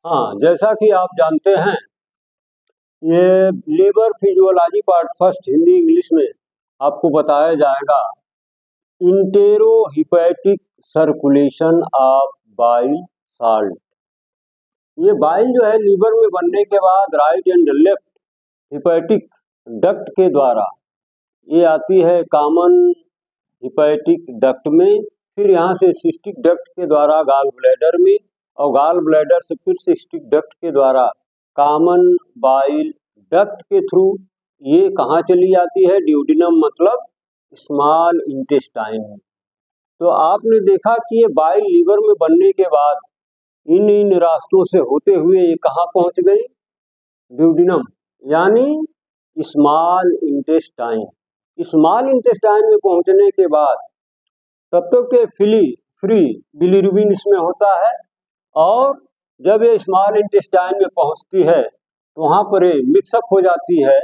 हाँ, जैसा कि आप जानते हैं, ये liver physiology part first Hindi English में आपको बताया जाएगा। Enterohepatic circulation of bile salt. ये बाइल जो है लीवर में बनने के बाद right and left hepatic duct के द्वारा ये आती है कॉमन हिपैटिक डक्ट में, फिर यहाँ से सिस्टिक डक्ट के द्वारा गॉल ब्लैडर में, और गॉल ब्लैडर से फिर सिस्टिक डक्ट के द्वारा कॉमन बाइल डक्ट के थ्रू ये कहाँ चली जाती है, ड्यूडिनम मतलब स्मॉल इंटेस्टाइन में। तो आपने देखा कि ये बाइल लीवर में बनने के बाद इन रास्तों से होते हुए ये कहाँ पहुंच गई, ड्यूडिनम यानी स्मॉल इंटेस्टाइन। स्मॉल इंटेस्टाइन में पहुंचने के बाद तब तक के फ्री बिलीरुबिन इसमें होता है, और जब ये स्मॉल इंटेस्टाइन में पहुंचती है तो वहाँ पर ये मिक्सअप हो जाती है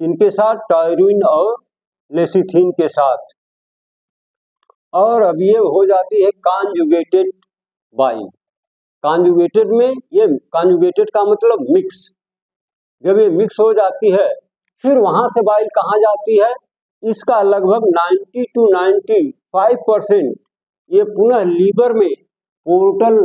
किनके साथ, टायरिन और लेसिथिन के साथ, और अब ये हो जाती है कॉन्जुगेटेड बाइल। कॉन्जुगेटेड में ये कॉन्जुगेटेड का मतलब मिक्स, जब ये मिक्स हो जाती है फिर वहां से बाइल कहाँ जाती है, इसका लगभग 90 to 95% ये पुनः लीवर में पोर्टल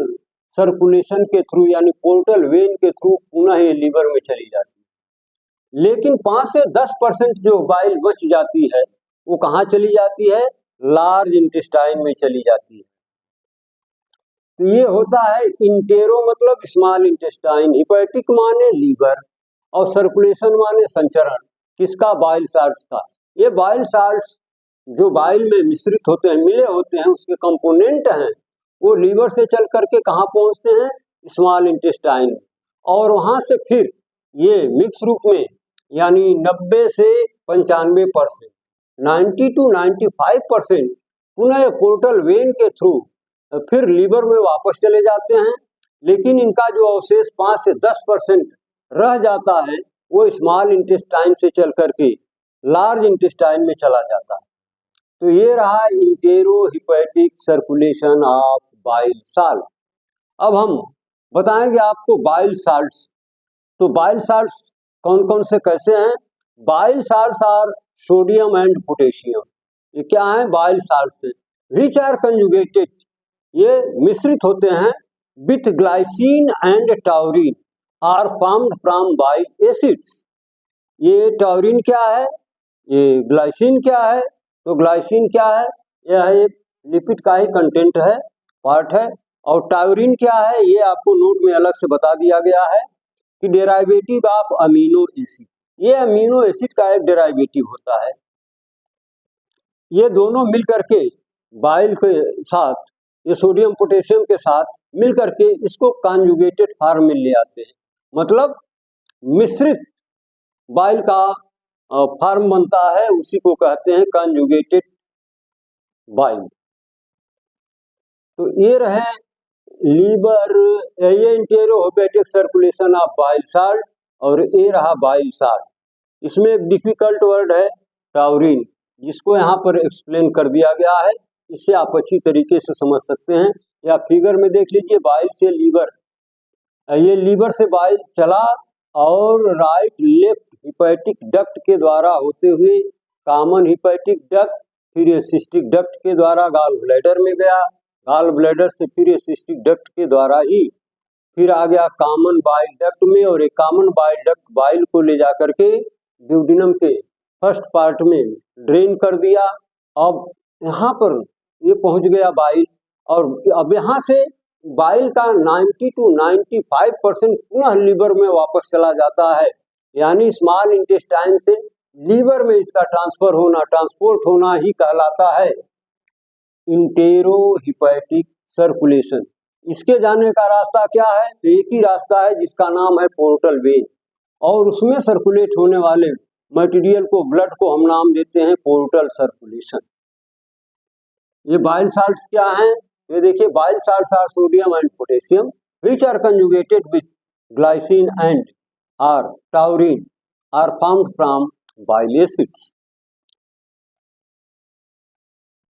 सर्कुलेशन के थ्रू यानी पोर्टल वेन के थ्रू पुनः ये लीवर में चली जाती है। लेकिन 5 से 10% जो बाइल बच जाती है वो कहाँ चली जाती है, लार्ज इंटेस्टाइन में चली जाती है। तो ये होता है इंटेरो मतलब स्मॉल इंटेस्टाइन, हिपैटिक माने लीवर, और सर्कुलेशन माने संचरण किसका, बाइल साल्ट्स का। ये बाइल साल्ट्स जो बाइल में मिश्रित होते हैं, मिले होते हैं, उसके कंपोनेंट हैं, वो लीवर से चल करके कहाँ पहुंचते हैं, स्मॉल इंटेस्टाइन, और वहां से फिर ये मिक्स रूप में यानी 90 से 95%, 90 to 95% पुनः पोर्टल वेन के थ्रू फिर लीवर में वापस चले जाते हैं। लेकिन इनका जो अवशेष 5 से 10% रह जाता है वो स्मॉल इंटेस्टाइन से चल करके लार्ज इंटेस्टाइन में चला जाता है। तो ये रहा enterohepatic circulation of bile salt. अब हम बताएंगे आपको बाइल साल्ट्स। तो बाइल साल्ट्स कौन कौन से कैसे हैं, bile salts are sodium and potassium. ये क्या है, बाइल साल्ट्स हैं विच आर कंजुगेटेड, ये मिश्रित होते हैं with glycine and taurine are formed from bile acids. ये टाउरिन क्या है, ये ग्लाइसिन क्या है, तो ग्लाइसिन क्या है, यह एक लिपिड का ही कंटेंट है, पार्ट है, और टाउरिन क्या है ये आपको नोट में अलग से बता दिया गया है कि डेराइवेटिव ऑफ अमीनो एसिड, ये अमीनो एसिड का एक डेराइवेटिव होता है। ये दोनों मिल करके बाइल के साथ, ये सोडियम पोटेशियम के साथ मिल करके इसको कॉन्जुगेटेड फॉर्म में ले आते हैं, मतलब मिश्रित बाइल का फॉर्म बनता है, उसी को कहते हैं कॉन्जुगेटेड बाइल। तो ये रहे लीवर, ये इंटेरोहिपैटिक सर्कुलेशन ऑफ बाइल साल्ट, और ये रहा बाइल साल्ट। इसमें एक डिफिकल्ट वर्ड है टाउरिन, जिसको यहाँ पर एक्सप्लेन कर दिया गया है, इससे आप अच्छी तरीके से समझ सकते हैं। या फिगर में देख लीजिए, बाइल से लीवर, ये लीवर से बाइल चला और राइट लेफ्ट हिपैटिक डक्ट के द्वारा होते हुए कॉमन हिपैटिक डक्ट, फिर ये सिस्टिक डक्ट के द्वारा गॉल ब्लैडर में गया, गॉल ब्लैडर से फिर ये सिस्टिक डक्ट के द्वारा ही फिर आ गया कॉमन बाइल डक्ट में, और एक कॉमन बाइल डक्ट बाइल को ले जा करके ड्यूडिनम के फर्स्ट पार्ट में ड्रेन कर दिया। अब यहाँ पर ये पहुंच गया बाइल, और अब यहाँ से बाइल का 90 to 95% पुनः लीवर में वापस चला जाता है, यानी स्मॉल इंटेस्टाइन से लीवर में इसका ट्रांसफर होना, ट्रांसपोर्ट होना ही कहलाता है इंटेरोहिपैटिक सर्कुलेशन। इसके जाने का रास्ता क्या है, तो एक ही रास्ता है जिसका नाम है पोर्टल वेन, और उसमें सर्कुलेट होने वाले मटेरियल को, ब्लड को हम नाम देते हैं पोर्टल सर्कुलेशन। ये बाइल साल्ट्स क्या हैं, ये देखिए, bile salts are sodium and potassium which are conjugated with glycine and are taurine are formed from bile acids.